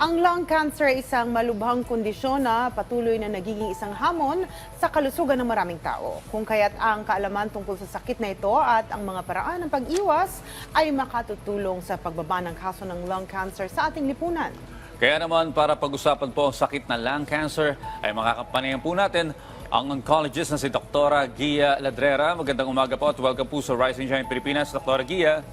Ang lung cancer ay isang malubhang kondisyon na patuloy na nagiging isang hamon sa kalusugan ng maraming tao. Kung kaya't ang kaalaman tungkol sa sakit na ito at ang mga paraan ng pag-iwas ay makatutulong sa pagbaba ng kaso ng lung cancer sa ating lipunan. Kaya naman para pag-usapan po ang sakit ng lung cancer ay makakapanayan po natin ang oncologist na si Dr. Gia Ladrera. Magandang umaga po at welcome po sa Rise and Shine Pilipinas, Dr. Gia.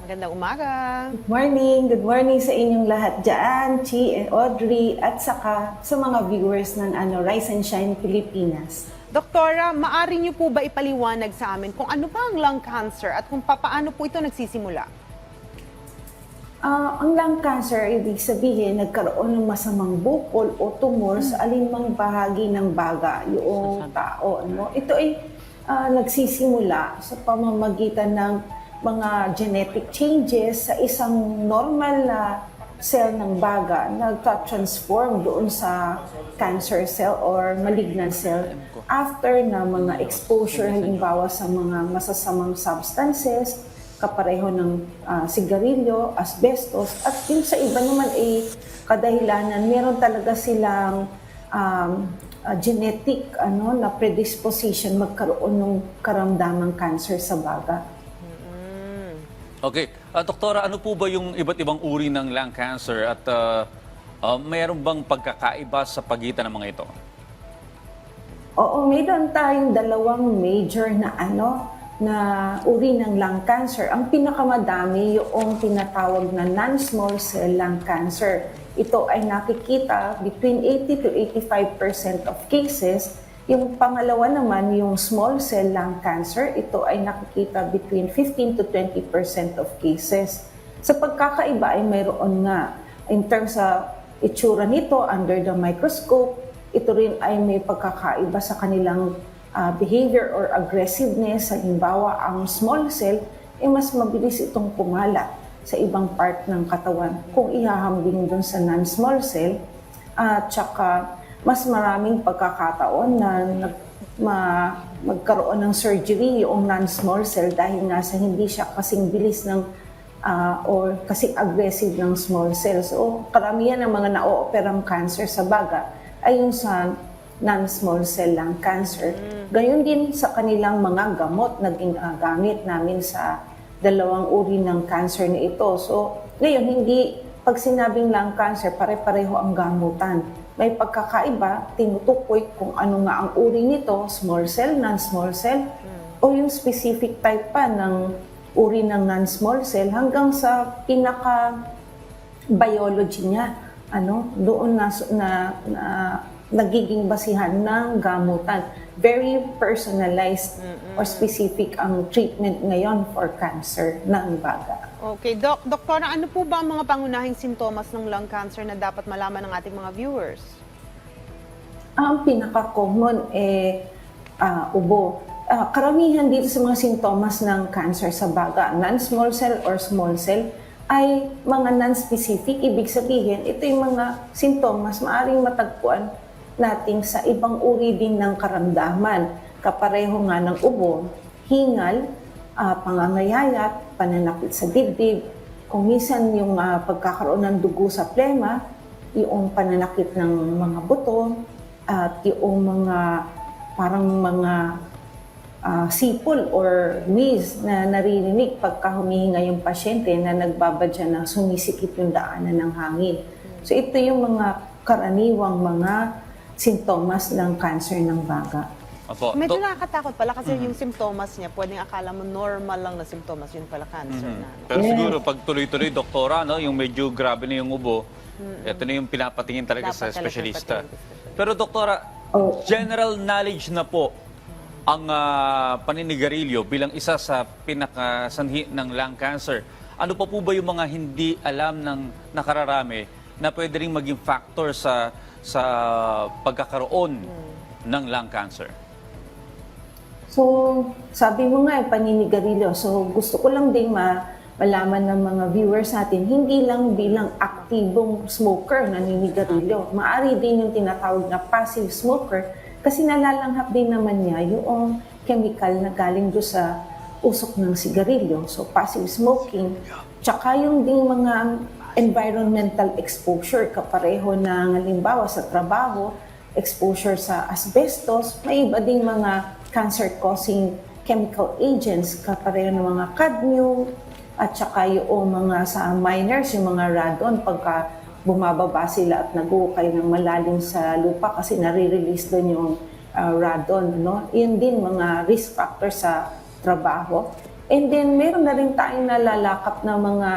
Magandang umaga. Good morning sa inyong lahat dyan, Chi and Audrey, at saka sa mga viewers ng Rise and Shine Pilipinas. Doktora, maaari niyo po ba ipaliwanag sa amin kung ano ba ang lung cancer at kung paano po ito nagsisimula? Ang lung cancer, ibig sabihin, nagkaroon ng masamang bukol o tumor sa alinmang bahagi ng baga, yung tao. No? Ito ay nagsisimula sa pamamagitan ng mga genetic changes sa isang normal na cell ng baga na nagka-transform doon sa cancer cell or malignant cell after na mga exposure halimbawa sa mga masasamang substances, kapareho ng sigarilyo, asbestos, at yung sa iba naman ay kadahilanan, meron talaga silang genetic na predisposition magkaroon ng karamdamang cancer sa baga. Okay. Doktora, ano po ba yung iba't ibang uri ng lung cancer at mayroon bang pagkakaiba sa pagitan ng mga ito? Oo, mayroon tayong dalawang major na uri ng lung cancer. Ang pinakamadami yung tinatawag na non-small cell lung cancer. Ito ay nakikita between 80 to 85% of cases. Yung pangalawa naman, yung small cell lung cancer, ito ay nakikita between 15 to 20% of cases. Sa pagkakaiba ay mayroon nga, in terms sa itsura nito under the microscope, ito rin ay may pagkakaiba sa kanilang behavior or aggressiveness. Halimbawa, ang small cell ay mas mabilis itong kumalat sa ibang part ng katawan kung ihahambing dun sa non-small cell. At saka, mas maraming pagkakataon na magkaroon ng surgery yung non-small cell dahil nga sa hindi siya kasing bilis ng or kasing aggressive ng small cell. So karamihan ng mga na-ooperang cancer sa baga ay yung sa non-small cell lung cancer. Gayon din sa kanilang mga gamot na ginagamit namin sa dalawang uri ng cancer na ito. So ngayon, hindi pag sinabing lung cancer, pare-pareho ang gamutan. May pagkakaiba, tinutukoy kung ano nga ang uri nito, small cell, non-small cell, o yung specific type pa ng uri ng non-small cell hanggang sa pinaka-biology niya. Doon na nagiging basihan ng gamutan. Very personalized or specific ang treatment ngayon for cancer ng baga. Okay, Doktora, ano po ba ang mga pangunahing sintomas ng lung cancer na dapat malaman ng ating mga viewers? Ang pinaka-common ubo. Karamihan dito sa mga sintomas ng cancer sa baga, non-small cell or small cell, ay mga non-specific. Ibig sabihin, ito yung mga sintomas maaring matagpuan natin sa ibang uri din ng karamdaman. Kapareho nga ng ubo, hingal, pangangayayat, pananakit sa dibdib, kung minsan yung pagkakaroon ng dugo sa plema, yung pananakit ng mga buto, at yung mga parang mga sipol or wheeze na naririnig pagka humihinga yung pasyente na nagbabadya na sumisikip yung daanan ng hangin. So ito yung mga karaniwang mga sintomas ng cancer ng baga. Opo. Medyo nakakatakot pala kasi yung simptomas niya, pwedeng akala mo normal lang na simptomas, yun pala cancer na. Pero siguro pag tuloy-tuloy, doktora, yung medyo grabe na yung ubo, ito na yung pinapatingin talaga sa Dapat talaga espesyalista. patingin. Pero doktora, general knowledge na po ang paninigarilyo bilang isa sa pinakasanhi ng lung cancer. Ano pa po ba yung mga hindi alam ng nakararami na pwede rin maging factor sa pagkakaroon ng lung cancer? So, sabi mo nga, paninigarilyo. So, gusto ko lang din malaman ng mga viewers natin, hindi lang bilang aktibong smoker naninigarilyo. Maari din yung tinatawag na passive smoker kasi nalalanghap din naman niya yung chemical na galing doon sa usok ng sigarilyo. So, passive smoking. Tsaka yung ding mga environmental exposure, kapareho ng halimbawa sa trabaho, exposure sa asbestos, may iba ding mga cancer-causing chemical agents, kapareho ng mga cadmium, at saka yung mga sa miners, yung mga radon, pagka bumababa sila at nag-uukay ng malalim sa lupa kasi nare-release doon yung radon. No? Yun din mga risk factor sa trabaho. And then meron na rin tayong nalalakap na mga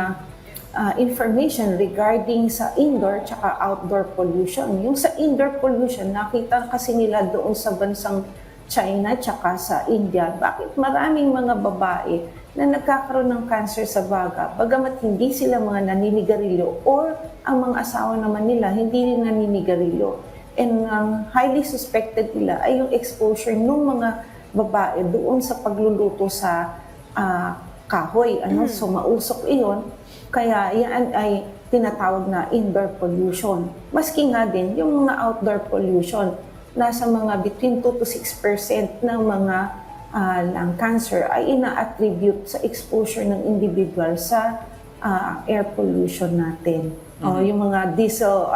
information regarding sa indoor tsaka outdoor pollution. Yung sa indoor pollution, nakita kasi nila doon sa bansang China tsaka sa India, bakit maraming mga babae na nagkakaroon ng cancer sa baga, bagamat hindi sila mga naninigarilyo or ang mga asawa naman nila hindi rin naninigarilyo. And highly suspected nila ay yung exposure ng mga babae doon sa pagluluto sa kahoy. So mausok iyon. Kaya yan ay tinatawag na indoor pollution. Maski nga din yung mga outdoor pollution, nasa mga between 2 to 6% ng mga lung cancer ay ina-attribute sa exposure ng individual sa air pollution natin. Yung mga diesel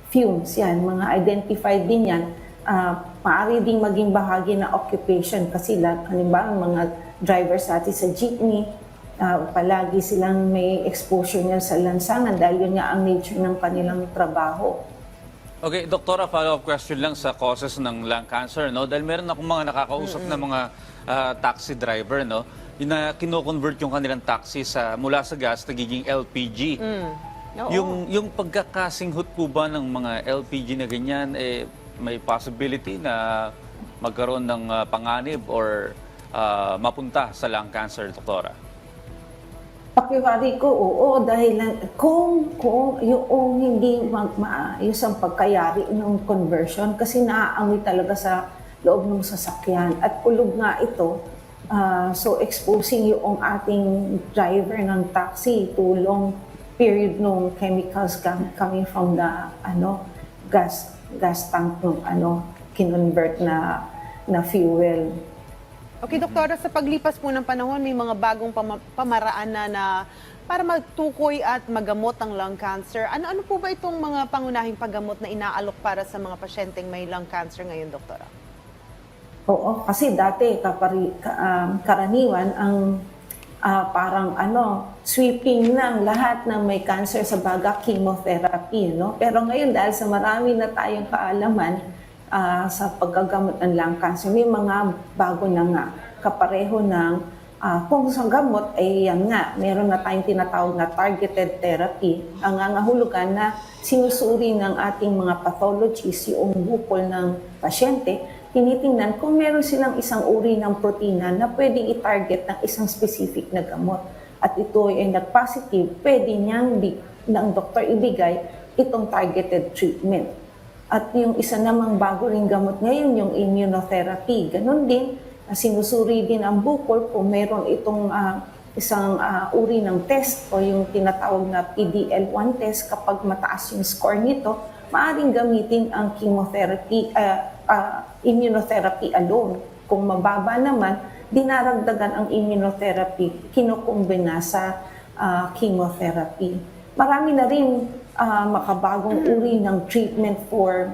fumes, yan, mga identified din yan. Maaari ding maging bahagi na occupation kasi halimbawa mga drivers natin sa jeepney, palagi silang may exposure niya sa lansangan dahil yun nga ang nature ng kanilang trabaho. Okay, Doktora, follow-up question lang sa causes ng lung cancer, no? Dahil meron akong mga nakakausap na mga taxi driver, no? Yung na kino-convert yung kanilang taxi mula sa gas, nagiging LPG. Yung pagkakasinghot po ba ng mga LPG na ganyan, may possibility na magkaroon ng panganib or mapunta sa lung cancer, Doktora? Pakiwari ko, oo, dahil kung yung hindi maayos ang pagkayari ng conversion kasi naaamoy talaga sa loob ng sasakyan at kulog nga ito, so exposing yung ating driver ng taxi to long period ng chemicals coming from the gas tank ng kinonvert na fuel. Okay, Doktora, sa paglipas po ng panahon, may mga bagong pamaraan na para magtukoy at magamot ang lung cancer. Ano po ba itong mga pangunahing paggamot na inaalok para sa mga pasyenteng may lung cancer ngayon, Doktora? Oo, kasi dati karaniwan ang parang sweeping ng lahat ng may cancer sa baga, chemotherapy. No? Pero ngayon, dahil sa marami na tayong kaalaman, sa paggagamot ng lung cancer, may mga bago na nga kapareho ng kung sa gamot ay yan nga, meron na tayong tinatawag na targeted therapy. Ang nangangahulugan na sinusuri ng ating mga pathologists yung bukol ng pasyente, tinitingnan kung meron silang isang uri ng protina na pwedeng i-target ng isang specific na gamot. At ito ay nag-positive, pwede niyang ng doktor ibigay itong targeted treatment. At yung isa namang bago ring gamot ngayon, yung immunotherapy. Ganon din, sinusuri din ang bukol kung meron itong isang uri ng test o yung tinatawag na PD-L1 test. Kapag mataas yung score nito, maaaring gamitin ang chemotherapy, immunotherapy alone. Kung mababa naman, dinaragdagan ang immunotherapy, kinukumbina sa chemotherapy. Marami na rin makabagong uri ng treatment for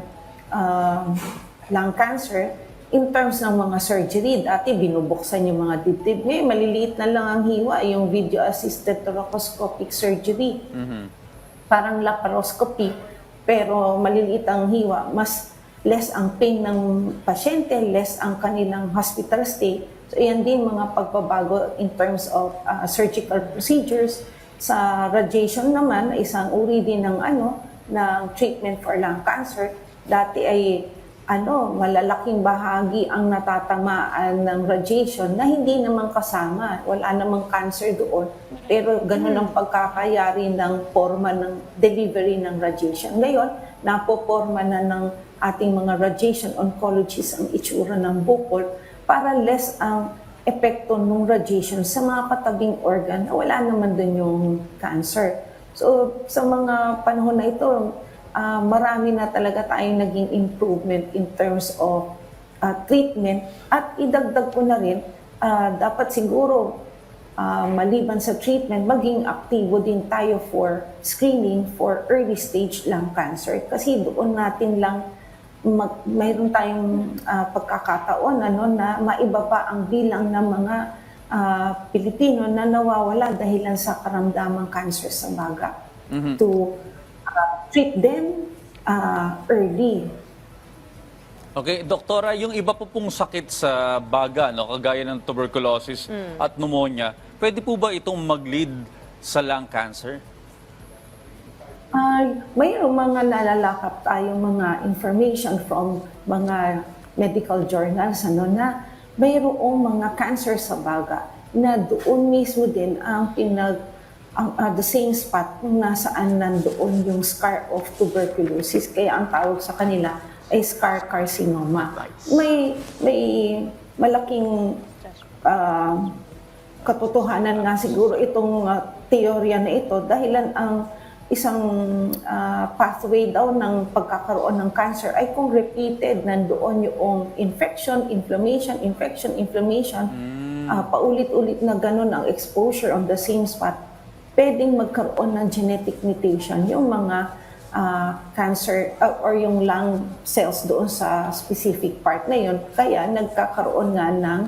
lung cancer in terms ng mga surgery. Dati binubuksan yung mga dibdib. Ngayon, maliliit na lang ang hiwa, yung video-assisted thoracoscopic surgery. Parang laparoscopy, pero maliliit ang hiwa. Mas less ang pain ng pasyente, less ang kanilang hospital stay. So, yan din mga pagbabago in terms of surgical procedures. Sa radiation naman, isang uri din ng ng treatment for lung cancer. Dati ay malalaking bahagi ang natatamaan ng radiation na hindi naman kasama. Wala namang cancer doon. Pero ganun ang pagkakayari ng forma ng delivery ng radiation. Ngayon, napoporma na ng ating mga radiation oncologists ang itsura ng bukol para less ang epekto ng radiation sa mga katabing organ na wala naman dun yung cancer. So, sa mga panahon na ito, marami na talaga tayong naging improvement in terms of treatment. At idagdag ko na rin, dapat siguro maliban sa treatment, maging aktibo din tayo for screening for early stage lung cancer. Kasi doon natin lang mayroon tayong pagkakataon na maibaba ang bilang ng mga Pilipino na nawawala dahilan sa karamdamang cancer sa baga. To treat them early. Okay, doktora, yung iba po pong sakit sa baga, no, kagaya ng tuberculosis at pneumonia, pwede po ba itong mag-lead sa lung cancer? Mayroong mga nalalakap tayong mga information from mga medical journals na mayroong mga cancer sa baga na doon mismo din ang the same spot kung nasaan nandoon yung scar of tuberculosis. Kaya ang tawag sa kanila ay scar carcinoma. May malaking katotohanan nga siguro itong teorya na ito dahilan ang isang pathway daw ng pagkakaroon ng cancer ay kung repeated nandoon yung infection, inflammation, paulit-ulit na ganun ang exposure on the same spot, pwedeng magkaroon ng genetic mutation yung mga cancer or yung lung cells doon sa specific part na yun, kaya nagkakaroon nga ng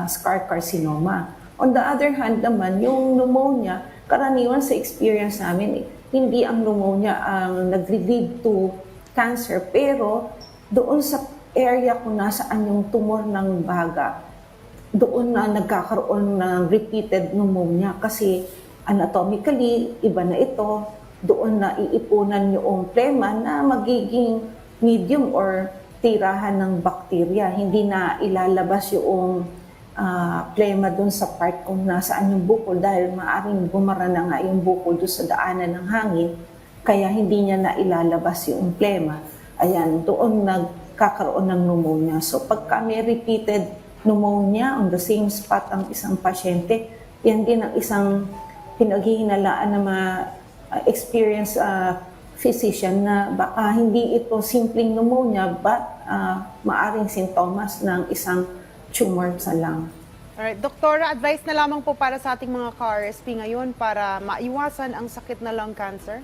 scar carcinoma. On the other hand naman, yung pneumonia, karaniwan sa experience namin, hindi ang pneumonia ang nag-lead to cancer, pero doon sa area kung nasaan yung tumor ng baga, doon na nagkakaroon ng repeated pneumonia kasi anatomically, iba na ito, doon na iipunan yung plema na magiging medium or tirahan ng bakterya. Hindi na ilalabas yung plema doon sa part kung nasaan yung bukol dahil maaaring bumara na nga yung bukol doon sa daanan ng hangin kaya hindi niya na ilalabas yung plema. Ayan, doon nagkakaroon ng pneumonia. So pagka may repeated pneumonia on the same spot ang isang pasyente, yan din ang isang pinaghihinalaan na experienced physician na baka hindi ito simpleng pneumonia but maaring sintomas ng isang tumor sa lung. Alright, Doktora, advice na lamang po para sa ating mga ka-RSP ngayon para maiwasan ang sakit na lung cancer?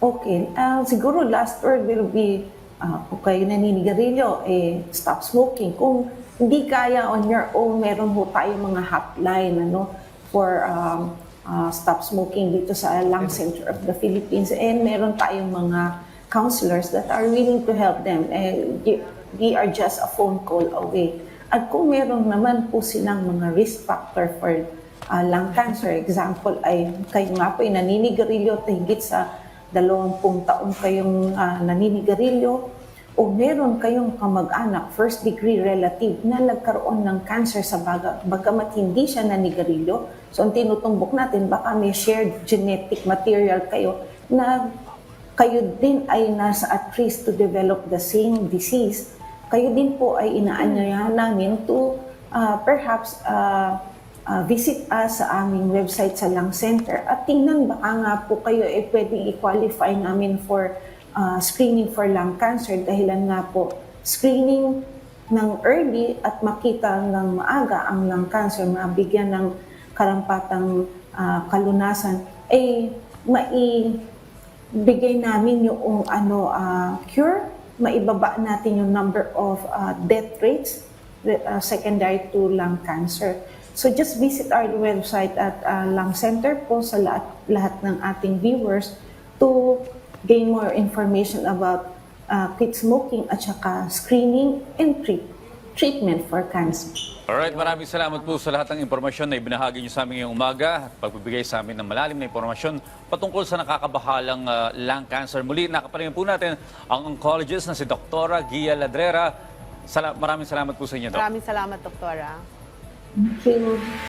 Okay, siguro last word will be kung kayo naninigarilyo, stop smoking. Kung hindi kaya on your own, meron ho tayong mga hotline for stop smoking dito sa Lung Center of the Philippines. And meron tayong mga counselors that are willing to help them. We are just a phone call away. At kung meron naman po silang mga risk factor for lung cancer, example ay kayo nga po ay naninigarilyo, higit sa 20 taon kayong naninigarilyo, o meron kayong kamag-anak, first degree relative na nagkaroon ng cancer sa baga, bagamat hindi siya nanigarilyo. So ang tinutumbok natin, baka may shared genetic material kayo na kayo din ay nasa at risk to develop the same disease. Kayo din po ay inaanyayahan namin to perhaps visit us sa aming website sa Lung Center at tingnan baka nga po kayo ay pwedeng i-qualify namin for screening for lung cancer dahilan nga po screening ng early at makita ng maaga ang lung cancer, mabigyan ng karampatang kalunasan, ay maibigay namin yung cure, maibaba natin yung number of death rates secondary to lung cancer. So just visit our website at Lung Center po sa lahat ng ating viewers to gain more information about quit smoking at saka screening and treatment for cancer. Alright, maraming salamat po sa lahat ng impormasyon na ibinahagi niyo sa amin ngayong umaga at pagbibigay sa amin ng malalim na impormasyon patungkol sa nakakabahalang lung cancer. Muli, nakapalingan po natin ang oncologist na si Dr. Gia Ladrera. Maraming salamat po sa inyo, Doc. Maraming salamat, Doktora. Thank you.